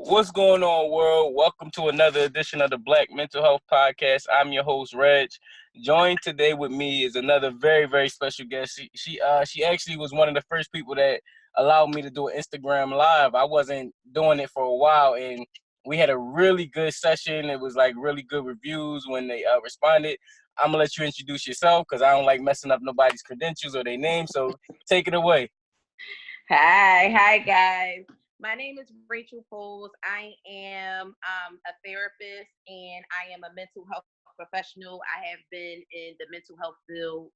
What's going on, world? Welcome to another edition of the Black Mental Health Podcast. I'm your host, Reg. Joined today with me is another very, very special guest. She actually was one of the first people that allowed me to do an Instagram live. I wasn't doing it for a while, and we had a really good session. It was like really good reviews when they responded. I'm gonna let you introduce yourself because I don't like messing up nobody's credentials or their name. So take it away. Hi guys. My name is Rachel Poles. I am a therapist and I am a mental health professional. I have been in the mental health field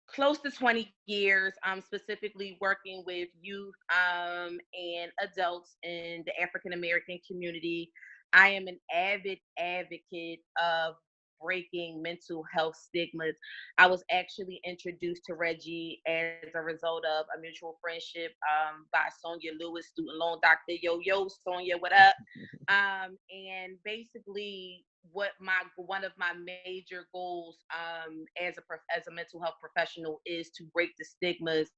close to 20 years. I'm specifically working with youth and adults in the African American community. I am an avid advocate of breaking mental health stigmas. I was actually introduced to Reggie as a result of a mutual friendship by Sonia Lewis, student loan doctor. Yo, Sonia, what up? And basically, what my one of my major goals as a mental health professional is to break the stigmas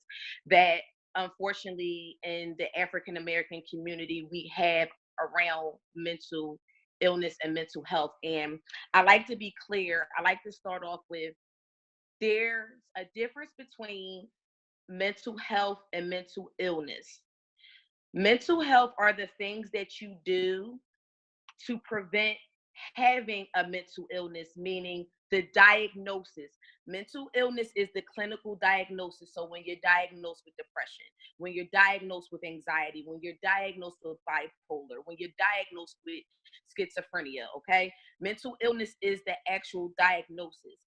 that unfortunately in the African American community we have around mental illness and mental health. And I like to be clear. I like to start off with there's a difference between mental health and mental illness. Mental health are the things that you do to prevent having a mental illness, meaning the diagnosis. Mental illness is the clinical diagnosis. So when you're diagnosed with depression, when you're diagnosed with anxiety, when you're diagnosed with bipolar, when you're diagnosed with schizophrenia, okay? Mental illness is the actual diagnosis.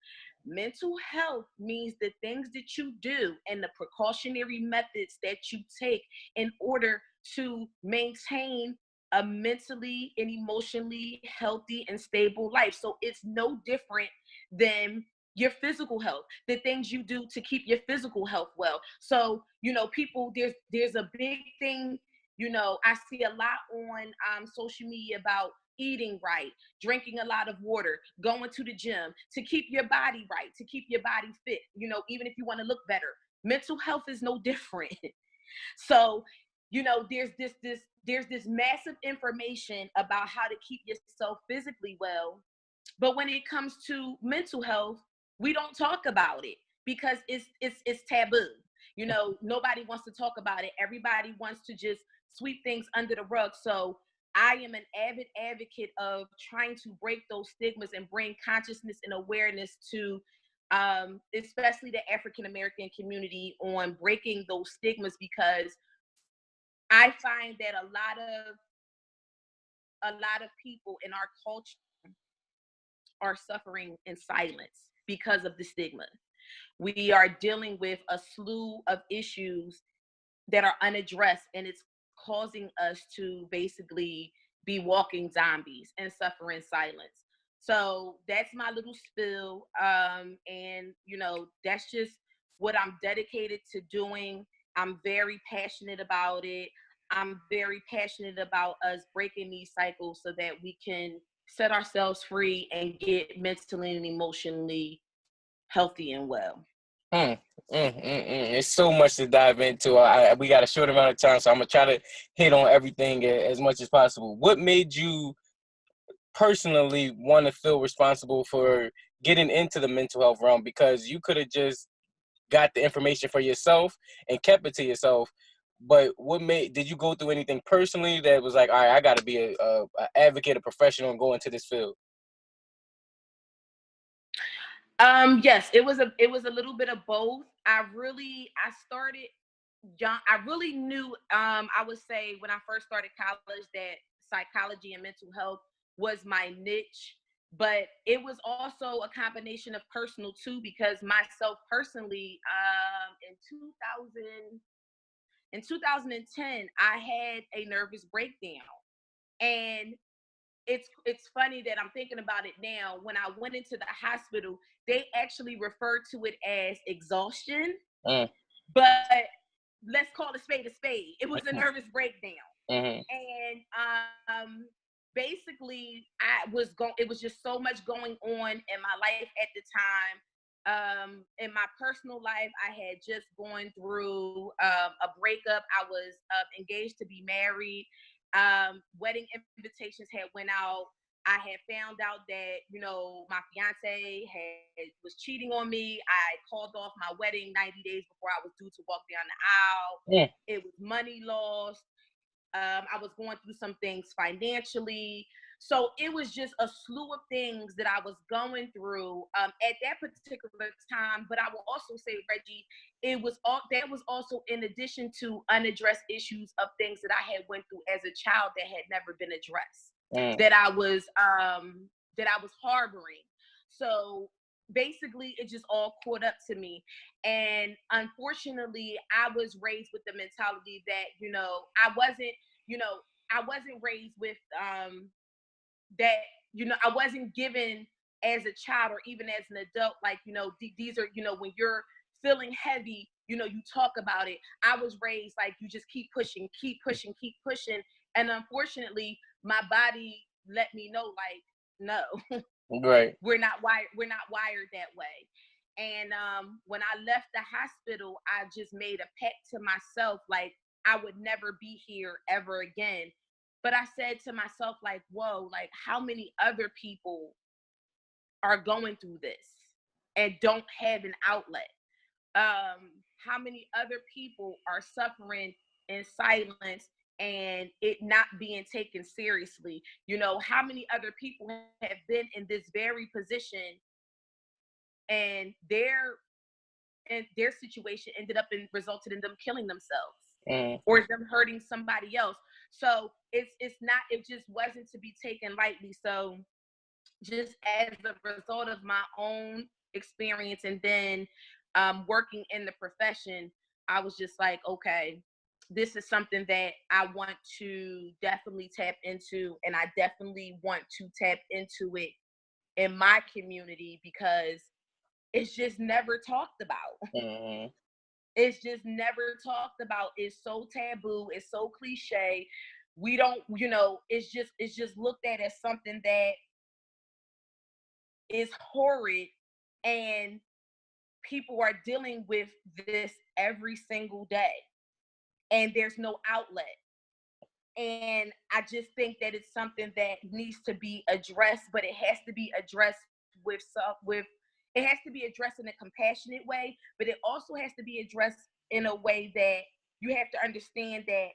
Mental health means the things that you do and the precautionary methods that you take in order to maintain a mentally and emotionally healthy and stable life. So it's no different than your physical health, the things you do to keep your physical health well. So, people, there's a big thing, I see a lot on social media about eating right, drinking a lot of water, going to the gym to keep your body right, to keep your body fit, even if you want to look better. Mental health is no different. So, there's this massive information about how to keep yourself physically well, but when it comes to mental health, we don't talk about it because it's taboo. Nobody wants to talk about it. Everybody wants to just sweep things under the rug. So I am an avid advocate of trying to break those stigmas and bring consciousness and awareness to especially the African American community on breaking those stigmas, because I find that a lot of people in our culture are suffering in silence because of the stigma. We are dealing with a slew of issues that are unaddressed, and it's causing us to basically be walking zombies and suffer in silence. So that's my little spill. And that's just what I'm dedicated to doing. I'm very passionate about it. I'm very passionate about us breaking these cycles so that we can set ourselves free and get mentally and emotionally healthy and well. Mm, It's so much to dive into. We got a short amount of time, so I'm gonna try to hit on everything as much as possible. What made you personally want to feel responsible for getting into the mental health realm? Because you could have just got the information for yourself and kept it to yourself. But did you go through anything personally that was like, all right, I got to be a advocate, a professional, and go into this field? Yes, it was a little bit of both. I started young. I really knew, I would say when I first started college, that psychology and mental health was my niche, but it was also a combination of personal too, because myself personally, in 2010, I had a nervous breakdown. And it's funny that I'm thinking about it now. When I went into the hospital, they actually referred to it as exhaustion, Mm. but let's call a spade a spade. It was a nervous breakdown. Mm-hmm. And basically it was just so much going on in my life at the time. In my personal life, I had just gone through a breakup. I was engaged to be married, Wedding invitations had went out. I had found out that, my fiance was cheating on me. I called off my wedding 90 days before I was due to walk down the aisle. Yeah. It was money lost. I was going through some things financially. So it was just a slew of things that I was going through at that particular time. But I will also say, Reggie, that was also in addition to unaddressed issues of things that I had went through as a child that had never been addressed, that I was harboring. So basically it just all caught up to me. And unfortunately, I was raised with the mentality that, I wasn't raised with that, I wasn't given as a child or even as an adult, like, these are, when you're feeling heavy, you talk about it. I was raised like, you just keep pushing, keep pushing, keep pushing. And unfortunately, my body let me know, like, no, Right. we're not wired that way. And when I left the hospital, I just made a pact to myself, like, I would never be here ever again. But I said to myself, like, whoa, like, how many other people are going through this and don't have an outlet? How many other people are suffering in silence and it not being taken seriously? How many other people have been in this very position and their situation ended up and resulted in them killing themselves or them hurting somebody else? So it just wasn't to be taken lightly. So just as a result of my own experience and then working in the profession, I was just like, okay, this is something that I want to definitely tap into, and I definitely want to tap into it in my community because it's just never talked about. It's just never talked about. It's so taboo. It's so cliche. We don't, it's just looked at as something that is horrid, and people are dealing with this every single day, and there's no outlet. And I just think that it's something that needs to be addressed, but it has to be addressed it has to be addressed in a compassionate way, but it also has to be addressed in a way that you have to understand that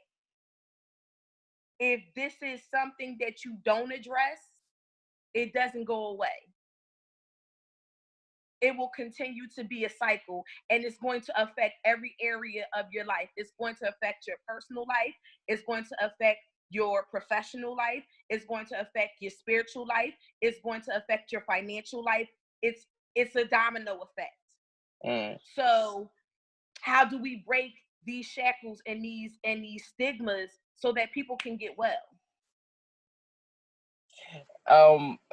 if this is something that you don't address, it doesn't go away. It will continue to be a cycle, and it's going to affect every area of your life. It's going to affect your personal life. It's going to affect your professional life. It's going to affect your spiritual life. It's going to affect your financial life. It's a domino effect. So how do we break these shackles and these stigmas so that people can get well?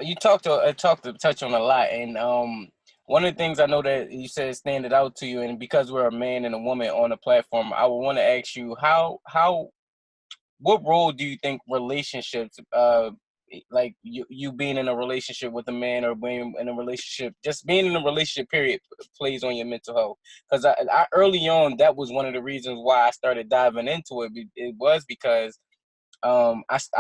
You touch on a lot, and one of the things I know that you said standing out to you, and because we're a man and a woman on the platform, I would want to ask you what role do you think relationships, like you being in a relationship with a man or being in a relationship, just being in a relationship period, plays on your mental health? Because I early on, that was one of the reasons why I started diving into it. It was because I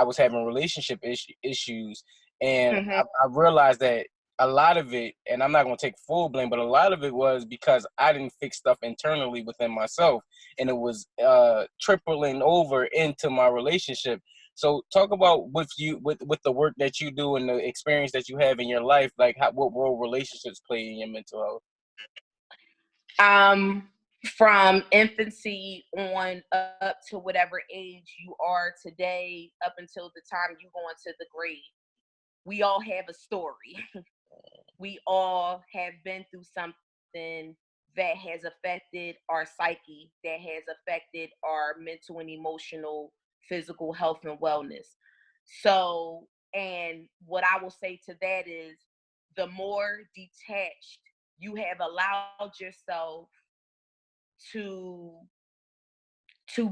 was having relationship issues, and I realized that a lot of it, and I'm not going to take full blame, but a lot of it was because I didn't fix stuff internally within myself, and it was tripling over into my relationship. So talk about with the work that you do and the experience that you have in your life, like what role relationships play in your mental health. From infancy on up to whatever age you are today, up until the time you go into the grave, we all have a story. We all have been through something that has affected our psyche, that has affected our mental and emotional, physical health and wellness. So, and what I will say to that is, the more detached you have allowed yourself to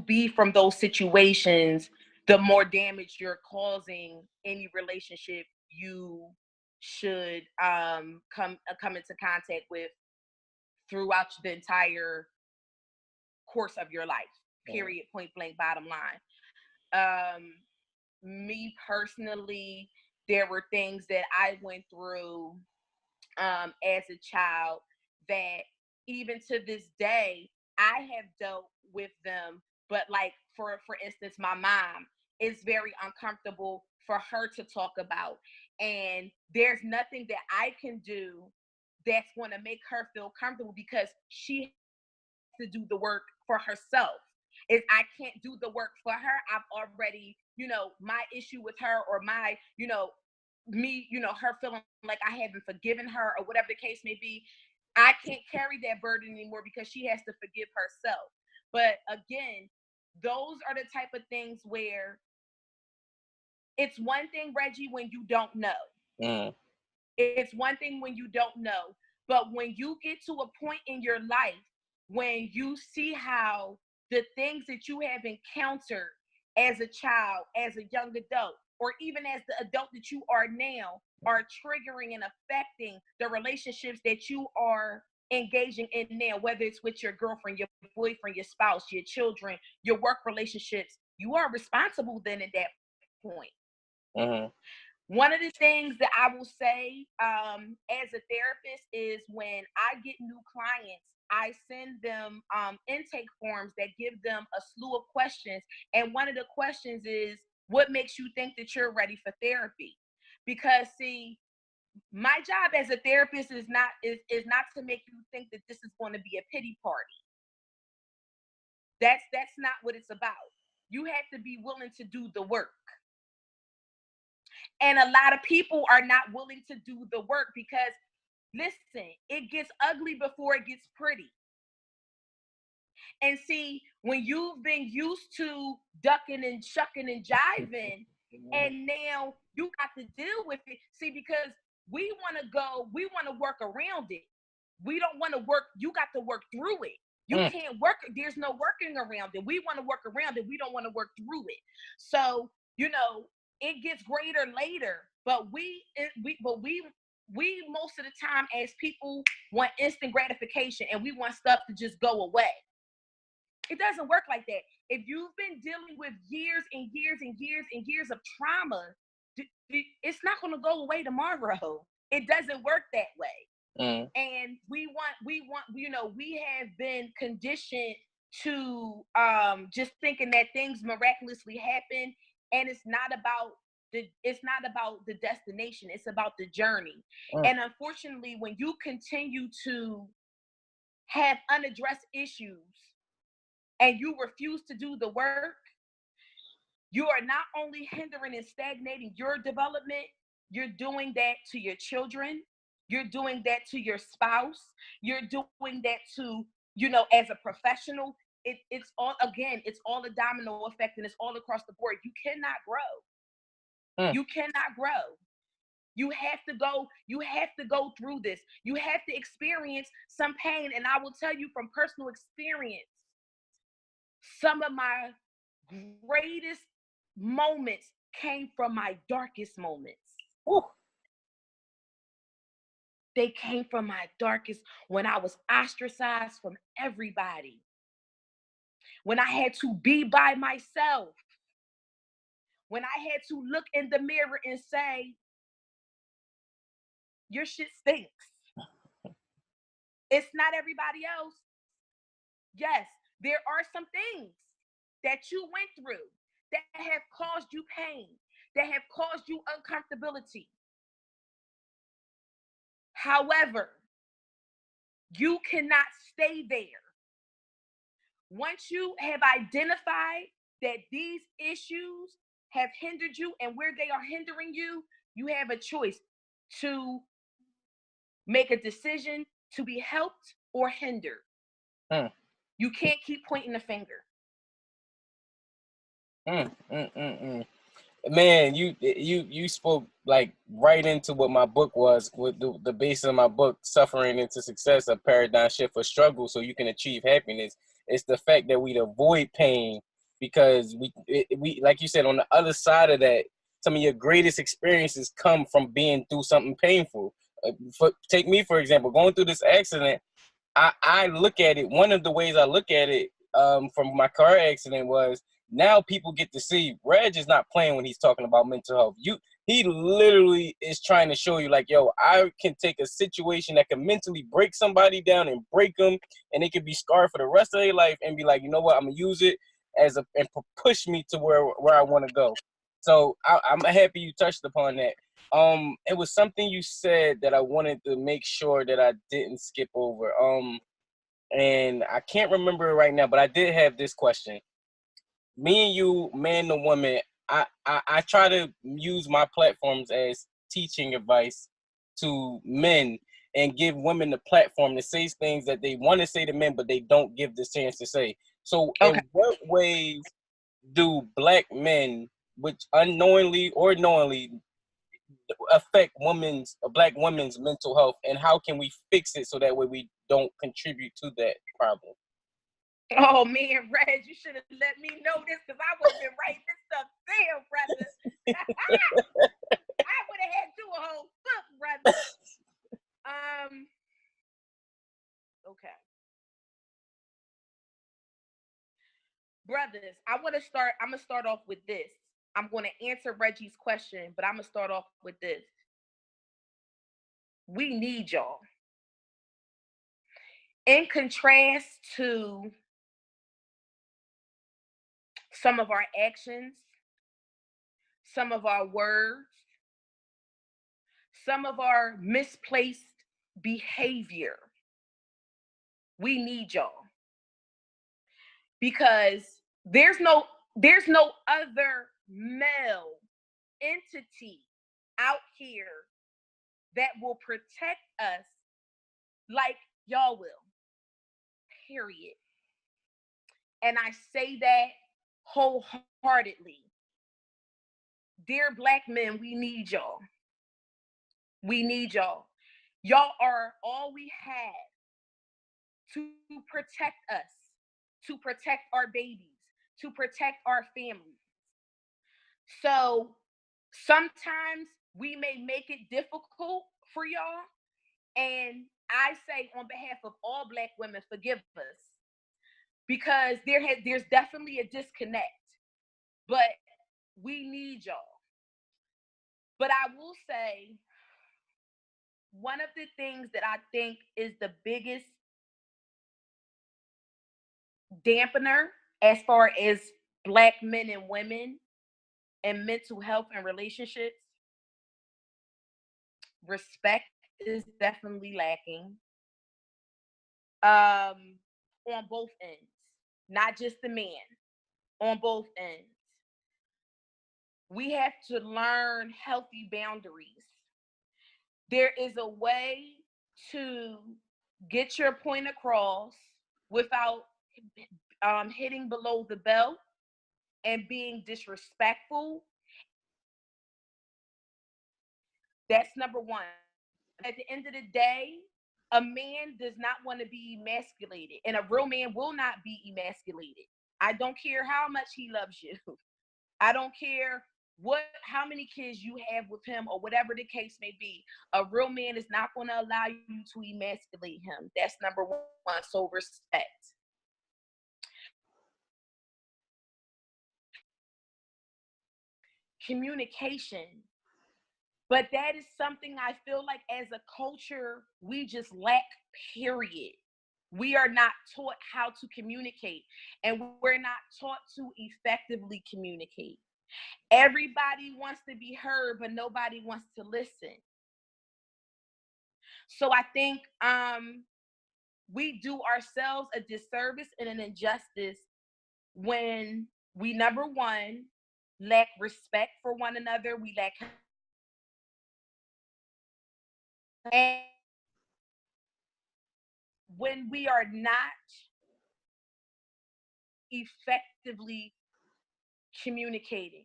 be from those situations, the more damage you're causing any relationship you should come into contact with throughout the entire course of your life. Period. Point blank. Bottom line. me personally, there were things that I went through as a child that even to this day I have dealt with them. But like for instance, my mom is very uncomfortable for her to talk about, and there's nothing that I can do that's going to make her feel comfortable because she has to do the work for herself. Is I can't do the work for her. I've already, my issue with her, or my, me, her feeling like I haven't forgiven her or whatever the case may be. I can't carry that burden anymore because she has to forgive herself. But again, those are the type of things where it's one thing, Reggie, when you don't know. Mm. It's one thing when you don't know. But when you get to a point in your life when you see how the things that you have encountered as a child, as a young adult, or even as the adult that you are now, are triggering and affecting the relationships that you are engaging in now, whether it's with your girlfriend, your boyfriend, your spouse, your children, your work relationships, you are responsible then at that point. Mm-hmm. One of the things that I will say as a therapist is when I get new clients, I send them intake forms that give them a slew of questions. And one of the questions is, what makes you think that you're ready for therapy? Because see, my job as a therapist is not to make you think that this is going to be a pity party. That's not what it's about. You have to be willing to do the work. And a lot of people are not willing to do the work because, listen, it gets ugly before it gets pretty. And see, when you've been used to ducking and shucking and jiving, and now you got to deal with it. See, because we want to work around it. We don't want to work, you got to work through it. You can't work, there's no working around it. We want to work around it. We don't want to work through it. So, it gets greater later, but we most of the time as people want instant gratification and we want stuff to just go away. It doesn't work like that. If you've been dealing with years and years and years and years of trauma, it's not going to go away tomorrow. It doesn't work that way. And we have been conditioned to just thinking that things miraculously happen, and it's not about the destination. It's about the journey. And unfortunately, when you continue to have unaddressed issues and you refuse to do the work, you are not only hindering and stagnating your development, you're doing that to your children, you're doing that to your spouse, you're doing that to, as a professional. It's all a domino effect, and it's all across the board. You cannot grow. You cannot grow. You have to go through this. You have to experience some pain. And I will tell you from personal experience, some of my greatest moments came from my darkest moments. Ooh. They came from my darkest, when I was ostracized from everybody, when I had to be by myself, when I had to look in the mirror and say, your shit stinks. It's not everybody else. Yes, there are some things that you went through that have caused you pain, that have caused you uncomfortability. However, you cannot stay there. Once you have identified that these issues have hindered you and where they are hindering you, you have a choice to make a decision to be helped or hindered. You can't keep pointing the finger. Man, you spoke like right into what my book was, with the base of my book, Suffering into Success, a paradigm shift for struggle so you can achieve happiness. It's the fact that we avoid pain because we like you said, on the other side of that, some of your greatest experiences come from being through something painful. Take me, for example, going through this accident. I look at it, one of the ways I look at it from my car accident was now people get to see Reg is not playing when he's talking about mental health. He literally is trying to show you, like, yo, I can take a situation that can mentally break somebody down and break them, and they can be scarred for the rest of their life, and be like, you know what, I'm gonna use it and push me to where I want to go. So I'm happy you touched upon that. It was something you said that I wanted to make sure that I didn't skip over. And I can't remember it right now, but I did have this question. Me and you, man to woman, I try to use my platforms as teaching advice to men and give women the platform to say things that they want to say to men, but they don't give the chance to say. So Okay. in what ways do black men, which unknowingly or knowingly, affect black women's mental health, and how can we fix it so that way we don't contribute to that problem? Oh man, Reg, you should have let me know this because I would have been writing this stuff down, brother. I would have had you a whole book, brother. Okay. Brothers, I'm gonna start off with this. I'm gonna answer Reggie's question, but I'm gonna start off with this. We need y'all. In contrast to some of our actions, some of our words, some of our misplaced behavior, we need y'all. Because there's no other male entity out here that will protect us like y'all will. Period. And I say that wholeheartedly. Dear black men, we need y'all. We need y'all. Y'all are all we have to protect us, to protect our babies, to protect our families. So sometimes we may make it difficult for y'all. And I say on behalf of all black women, forgive us. Because there's definitely a disconnect. But we need y'all. But I will say, one of the things that I think is the biggest dampener as far as black men and women and mental health and relationships, respect is definitely lacking on both ends, not just the man, on both ends. We have to learn healthy boundaries. There is a way to get your point across without hitting below the belt and being disrespectful. That's number one. At the end of the day, a man does not want to be emasculated, and a real man will not be emasculated. I don't care how much he loves you. I don't care how many kids you have with him or whatever the case may be. A real man is not going to allow you to emasculate him. That's number one. So respect. Communication. But that is something I feel like as a culture, we just lack, period. We are not taught how to communicate, and we're not taught to effectively communicate. Everybody wants to be heard, but nobody wants to listen. So I think we do ourselves a disservice and an injustice when we, number one, lack respect for one another. We lack, and when we are not effectively communicating.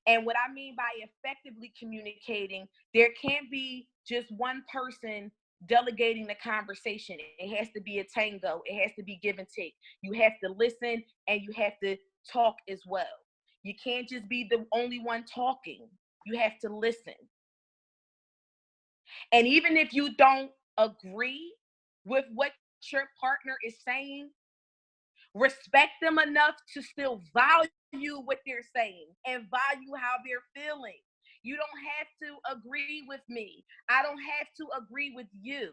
And what I mean by effectively communicating, there can't be just one person delegating the conversation. It has to be a tango. It has to be give and take. You have to listen and you have to talk as well. You can't just be the only one talking. You have to listen. And even if you don't agree with what your partner is saying, respect them enough to still value value what they're saying and value how they're feeling. You don't have to agree with me. I don't have to agree with you.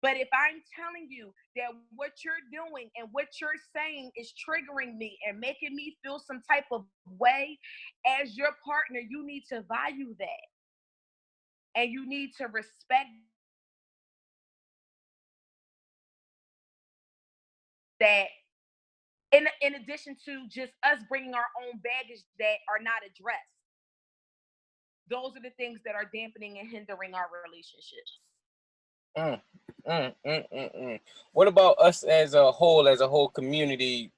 But if I'm telling you that what you're doing and what you're saying is triggering me and making me feel some type of way, as your partner, you need to value that. And you need to respect that in addition to just us bringing our own baggage that are not addressed. Those are the things that are dampening and hindering our relationships. Mm, What about us as a whole community?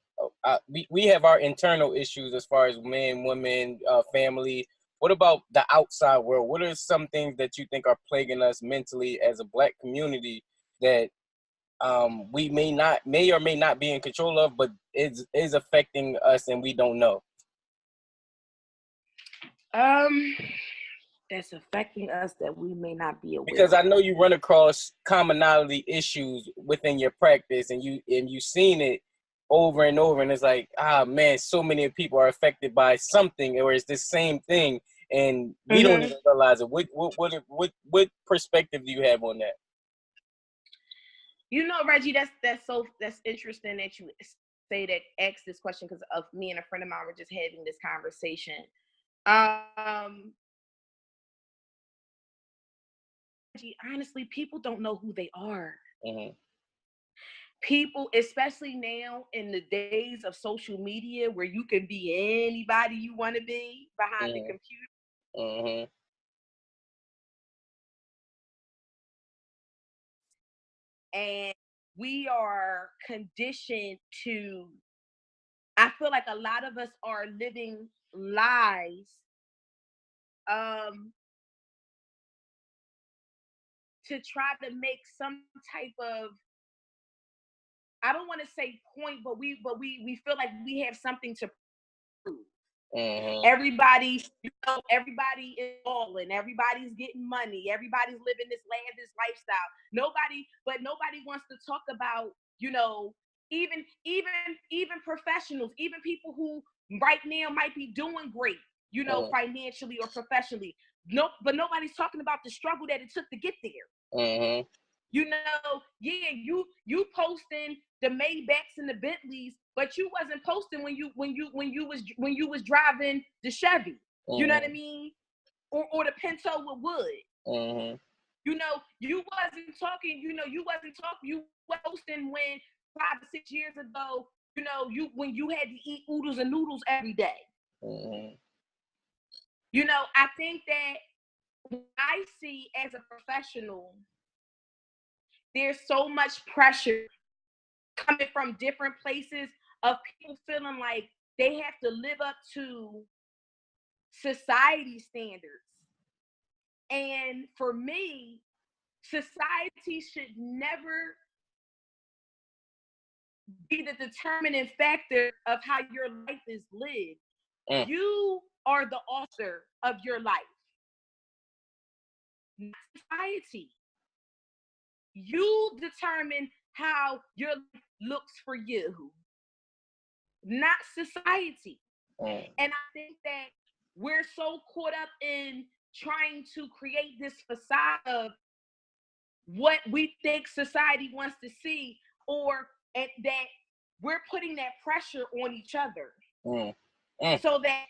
We have our internal issues as far as men, women, family. What about the outside world? What are some things that you think are plaguing us mentally as a Black community that we may or may not be in control of, but is affecting us and we don't know? Um, that's affecting us that we may not be aware Because I of. know you run across commonality issues within your practice, and you've seen it over and over, and it's like, man, so many people are affected by something, or it's the same thing, and we don't even realize it. What perspective do you have on that? You know, Reggie, that's interesting that you say that, ask this question, because of me and a friend of mine were just having this conversation. Honestly, people don't know who they are. Mm-hmm. People, especially now in the days of social media where you can be anybody you want to be behind the computer. Mm-hmm. And we are conditioned to, I feel like a lot of us are living lies to try to make some type of, I don't want to say point, but we feel like we have something to prove. Everybody, everybody is balling, everybody's getting money, everybody's living this lavish lifestyle. Nobody wants to talk about, even professionals, even people who right now might be doing great, financially or professionally. No, but nobody's talking about the struggle that it took to get there. Yeah, you posting the Maybachs and the Bentleys, but you wasn't posting when you was driving the Chevy. You know what I mean? Or the Pinto with wood. You wasn't talking. You were posting when 5 or 6 years ago. When you had to eat oodles and noodles every day. I think that I see as a professional, there's so much pressure coming from different places of people feeling like they have to live up to society standards. And for me, society should never be the determining factor of how your life is lived. You are the author of your life, not society. You determine how your life looks for you, not society. And I think that we're so caught up in trying to create this facade of what we think society wants to see, or that we're putting that pressure on each other. So that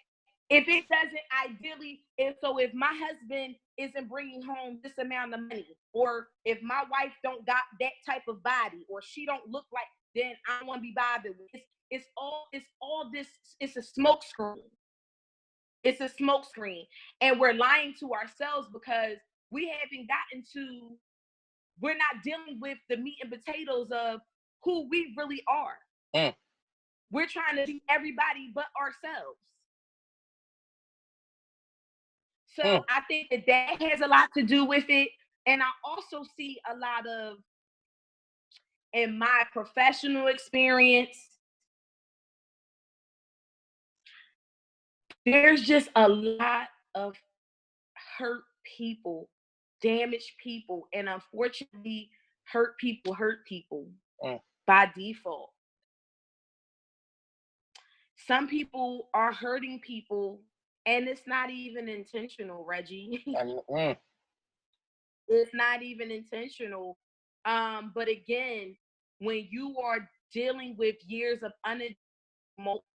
if it doesn't ideally, if my husband isn't bringing home this amount of money, or if my wife don't got that type of body, or she don't look like, then I don't want to be bothered with. It's all this. It's a smoke screen. It's a smoke screen, and we're lying to ourselves because we haven't gotten to. We're not dealing with the meat and potatoes of who we really are. We're trying to be everybody but ourselves. So I think that has a lot to do with it. And I also see a lot of, in my professional experience, there's just a lot of hurt people, damaged people, and unfortunately, hurt people by default. Some people are hurting people, and it's not even intentional, Reggie. It's not even intentional. But again, when you are dealing with years of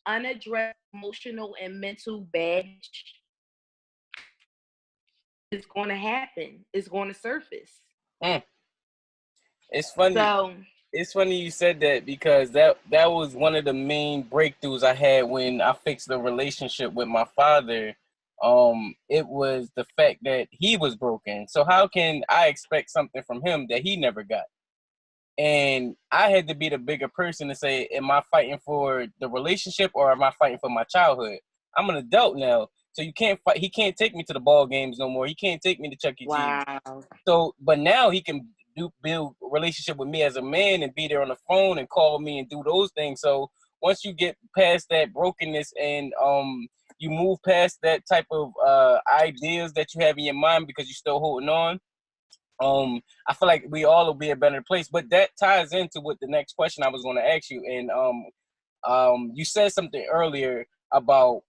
unaddressed emotional and mental baggage, it's going to happen. It's going to surface. Mm. It's funny. So It's funny you said that because that was one of the main breakthroughs I had when I fixed the relationship with my father. It was the fact that he was broken. So how can I expect something from him that he never got? And I had to be the bigger person to say, am I fighting for the relationship or am I fighting for my childhood? I'm an adult now, so you can't fight. He can't take me to the ball games no more. He can't take me to Chuck E. Cheese. wow. So, but now he can build a relationship with me as a man and be there on the phone and call me and do those things. So once you get past that brokenness and you move past that type of ideas that you have in your mind because you're still holding on, I feel like we all will be a better place. But that ties into what the next question I was going to ask you. And you said something earlier about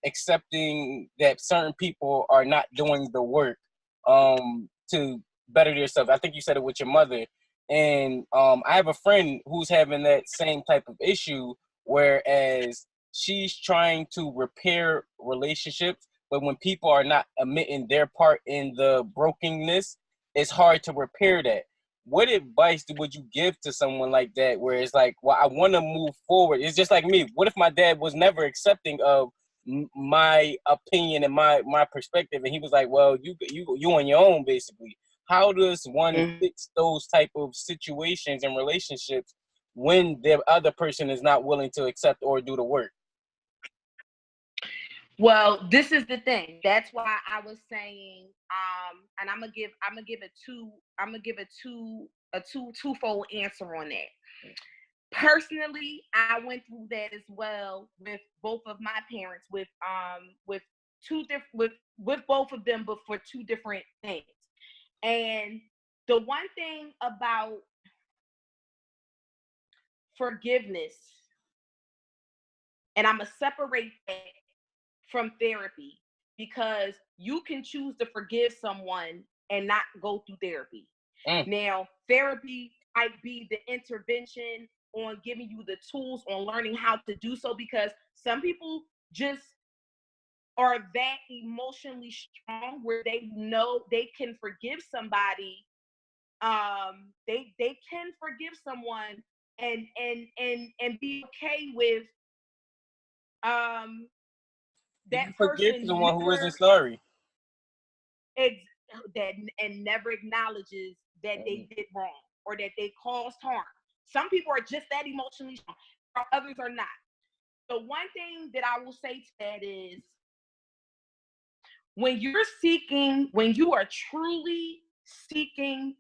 accepting that certain people are not doing the work to better yourself. I think you said it with your mother. And I have a friend who's having that same type of issue, whereas she's trying to repair relationships, but when people are not admitting their part in the brokenness, it's hard to repair that. What advice would you give to someone like that, where it's like, well, I want to move forward? It's just like me. What if my dad was never accepting of my opinion and my perspective, and he was like, well, you on your own, basically. How does one fix those type of situations and relationships when the other person is not willing to accept or do the work? Well, this is the thing. That's why I was saying, and I'm gonna give a twofold answer on that. Personally, I went through that as well with both of my parents, with with both of them, but for two different things. And the one thing about forgiveness, and I'm gonna separate that from therapy, because you can choose to forgive someone and not go through therapy. Now, therapy might be the intervention on giving you the tools on learning how to do so, because some people just are that emotionally strong where they know they can forgive somebody. They can forgive someone and be okay with um You that can forgive person someone who isn't never sorry. that and never acknowledges that they did wrong or that they caused harm. Some people are just that emotionally strong, others are not. The one thing that I will say to that is, when you are truly seeking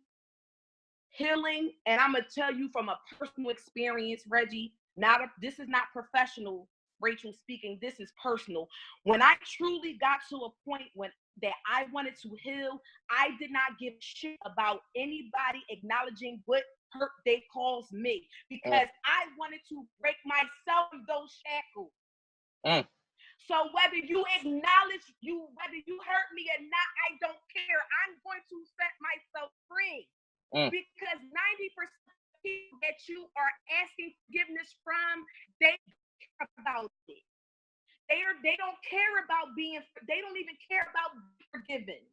healing, and I'm gonna tell you from a personal experience, Reggie, this is not professional Rachel speaking, this is personal. When I truly got to a point when that I wanted to heal, I did not give a shit about anybody acknowledging what hurt they caused me, because I wanted to break myself of those shackles. So whether you whether you hurt me or not, I don't care. I'm going to set myself free. Because 90% of people that you are asking forgiveness from, they care about it. They don't care about they don't even care about being forgiven.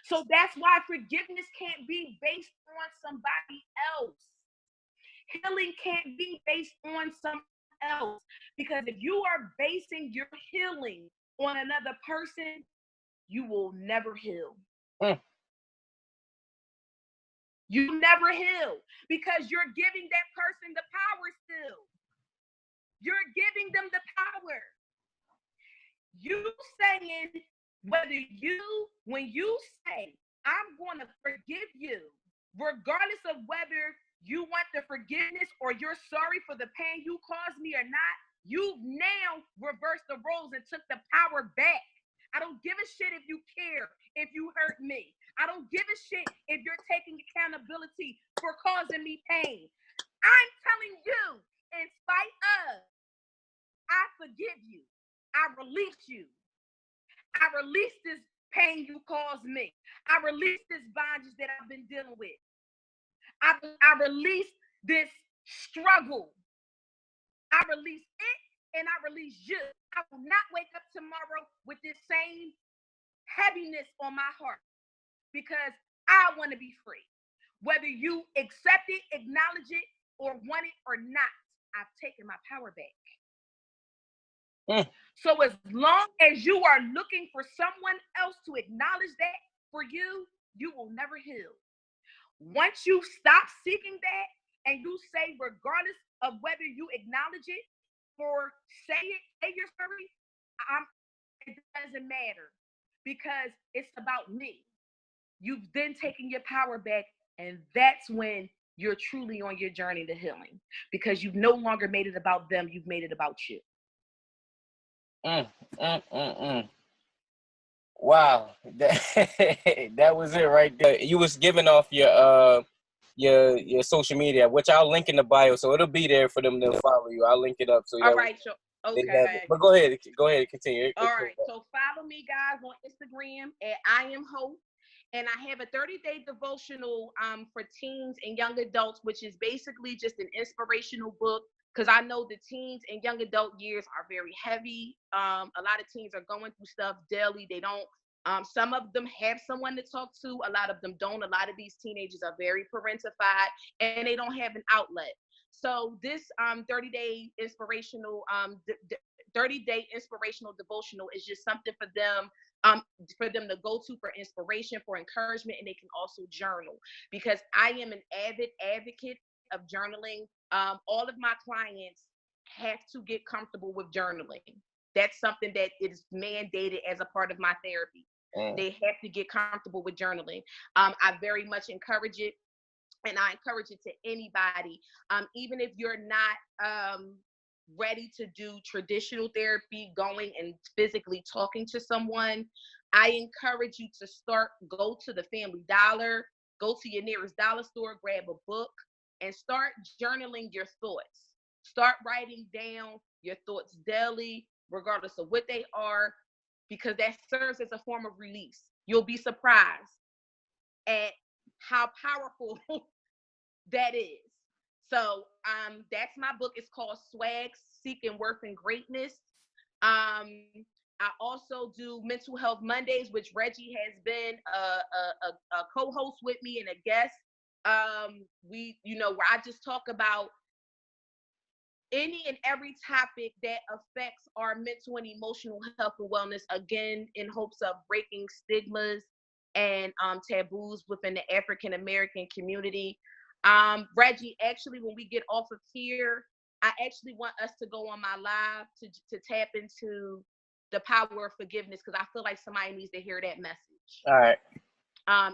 So that's why forgiveness can't be based on somebody else. Healing can't be based on someone else. Because if you are basing your healing on another person, you will never heal. You never heal, because you're giving that person the power still. You're giving them the power. You saying, when you say, I'm going to forgive you, regardless of whether you want the forgiveness or you're sorry for the pain you caused me or not, you've now reversed the roles and took the power back. I don't give a shit if you care if you hurt me. I don't give a shit if you're taking accountability for causing me pain. I'm telling you, in spite of, I forgive you. I release you. I release this pain you caused me. I release this bondage that I've been dealing with. I release this struggle. I release it and I release you. I will not wake up tomorrow with this same heaviness on my heart because I want to be free. Whether you accept it, acknowledge it, or want it or not, I've taken my power back. So as long as you are looking for someone else to acknowledge that for you, you will never heal. Once you stop seeking that and you say, regardless of whether you acknowledge it or say you're sorry, it doesn't matter because it's about me. You've then taken your power back, and that's when you're truly on your journey to healing because you've no longer made it about them. You've made it about you. Wow, that was it right there. You was giving off your social media, which I'll link in the bio, so it'll be there for them to follow you. I'll link it up so. All right, so okay. But go ahead, continue. All right, so follow me, guys, on Instagram at I Am Hope, and I have a 30-day devotional for teens and young adults, which is basically just an inspirational book. Because I know the teens and young adult years are very heavy. A lot of teens are going through stuff daily. They don't, some of them have someone to talk to. A lot of them don't. A lot of these teenagers are very parentified and they don't have an outlet. So this 30-day inspirational, 30-day inspirational devotional is just something for them to go to for inspiration, for encouragement, and they can also journal because I am an avid advocate of journaling. All of my clients have to get comfortable with journaling. That's something that is mandated as a part of my therapy. They have to get comfortable with journaling. I very much encourage it, and I encourage it to anybody. Even if you're not ready to do traditional therapy, going and physically talking to someone, I encourage you to go to the Family Dollar, go to your nearest dollar store, grab a book, and start journaling your thoughts. Start writing down your thoughts daily, regardless of what they are, because that serves as a form of release. You'll be surprised at how powerful that is. So that's my book. It's called Swag, Seeking Worth and Greatness. I also do Mental Health Mondays, which Reggie has been a co-host with me and a guest. Where I just talk about any and every topic that affects our mental and emotional health and wellness, again, in hopes of breaking stigmas and taboos within the African American community. Reggie, actually, when we get off of here, I actually want us to go on my live to tap into the power of forgiveness, because I feel like somebody needs to hear that message. All right.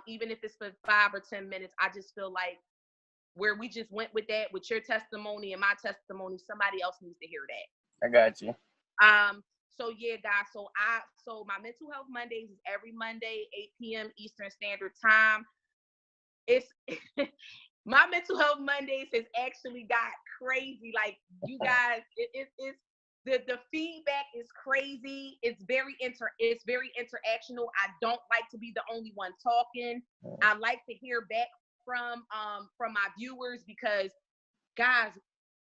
Even if it's for 5 or 10 minutes, I just feel like where we just went with that, with your testimony and my testimony, somebody else needs to hear that. I got you. So yeah, guys. So my Mental Health Mondays is every Monday, 8 p.m. Eastern Standard Time. It's my Mental Health Mondays has actually got crazy. Like, you guys, it's the feedback is crazy. It's very interactional. I don't like to be the only one talking. I like to hear back from my viewers, because guys,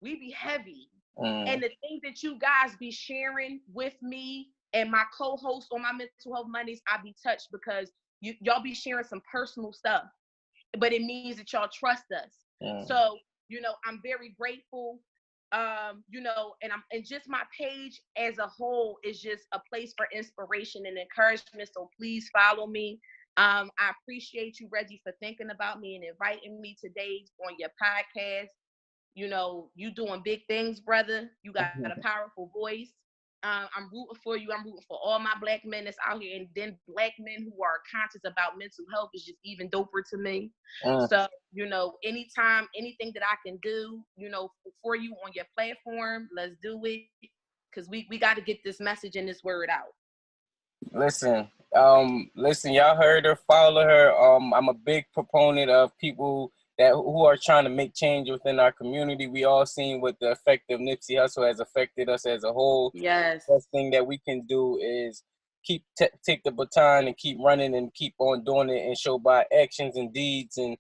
we be heavy. And the things that you guys be sharing with me and my co-host on my Mental Health Mondays, I be touched, because y'all be sharing some personal stuff, but it means that y'all trust us. So, I'm very grateful. And just my page as a whole is just a place for inspiration and encouragement. So please follow me. I appreciate you, Reggie, for thinking about me and inviting me today on your podcast. You doing big things, brother. You got a powerful voice. I'm rooting for you. I'm rooting for all my Black men that's out here, and then Black men who are conscious about mental health is just even doper to me. So, anytime, anything that I can do, for you on your platform, let's do it, because we got to get this message and this word out. Listen, y'all heard her, follow her. I'm a big proponent of people that who are trying to make change within our community. We all seen what the effect of Nipsey Hussle has affected us as a whole. Yes. Best thing that we can do is take the baton and keep running and keep on doing it and show by actions and deeds and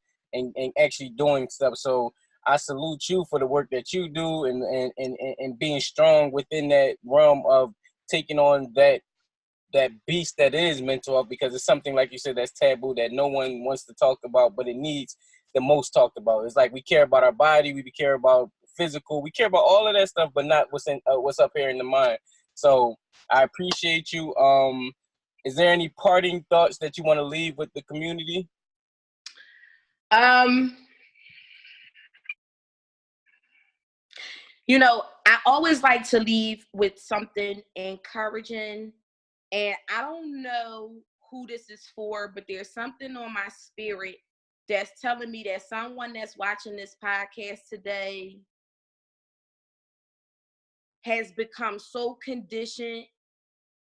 actually doing stuff. So I salute you for the work that you do and being strong within that realm of taking on that beast that is mental health, because it's something, like you said, that's taboo, that no one wants to talk about, but it needs the most talked about. It's like we care about our body, we care about physical, we care about all of that stuff, but not what's up here in the mind. So I appreciate you. Is there any parting thoughts that you want to leave with the community? You know, I always like to leave with something encouraging. And I don't know who this is for, but there's something on my spirit that's telling me that someone that's watching this podcast today has become so conditioned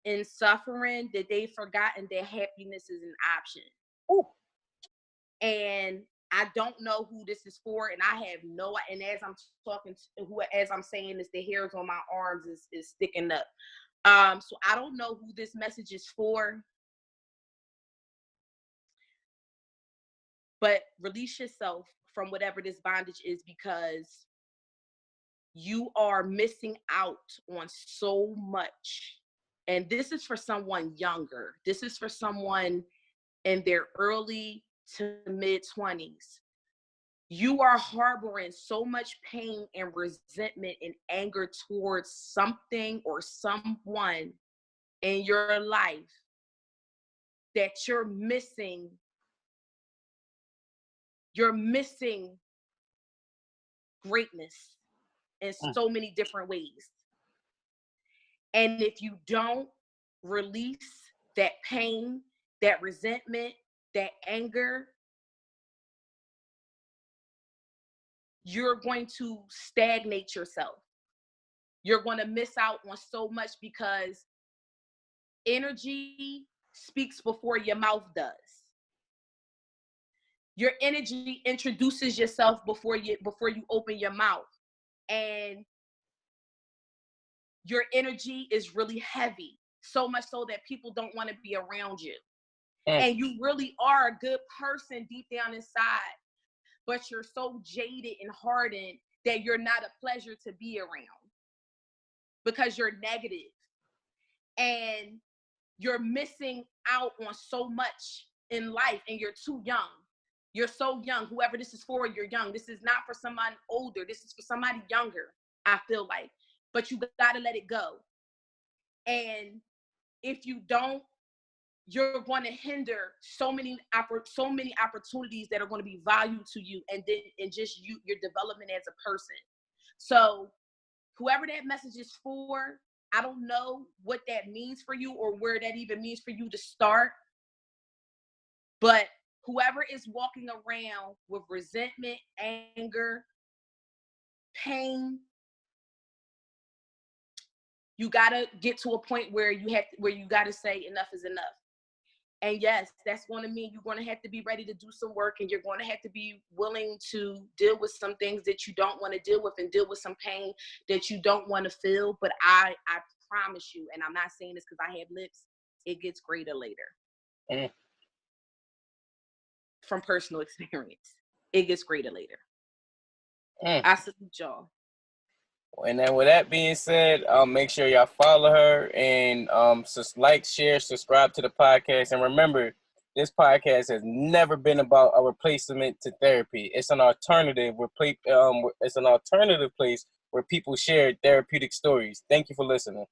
in suffering that they've forgotten that happiness is an option. Ooh. And I don't know who this is for, and I have no. And as I'm talking, as I'm saying this, the hairs on my arms is sticking up. So I don't know who this message is for, but release yourself from whatever this bondage is, because you are missing out on so much. And this is for someone younger. This is for someone in their early to mid 20s. You are harboring so much pain and resentment and anger towards something or someone in your life that you're missing greatness in so many different ways. And if you don't release that pain, that resentment, that anger, you're going to stagnate yourself. You're going to miss out on so much, because energy speaks before your mouth does. Your energy introduces yourself before you open your mouth. And your energy is really heavy, so much so that people don't want to be around you. And you really are a good person deep down inside, but you're so jaded and hardened that you're not a pleasure to be around, because you're negative and you're missing out on so much in life, and you're too young. You're so young. Whoever this is for, you're young. This is not for someone older. This is for somebody younger, I feel like. But you got to let it go. And if you don't, you're going to hinder so many opportunities that are going to be valued to you, and just your development as a person. So whoever that message is for, I don't know what that means for you or where that even means for you to start. But whoever is walking around with resentment, anger, pain, you got to get to a point where you got to say enough is enough. And yes, that's going to mean you're going to have to be ready to do some work, and you're going to have to be willing to deal with some things that you don't want to deal with, and deal with some pain that you don't want to feel. But I promise you, and I'm not saying this because I have lips, it gets greater later. From personal experience, it gets greater later. I salute y'all. And then with that being said, make sure y'all follow her and like, share, subscribe to the podcast. And remember, this podcast has never been about a replacement to therapy. It's an alternative. It's an alternative place where people share therapeutic stories. Thank you for listening.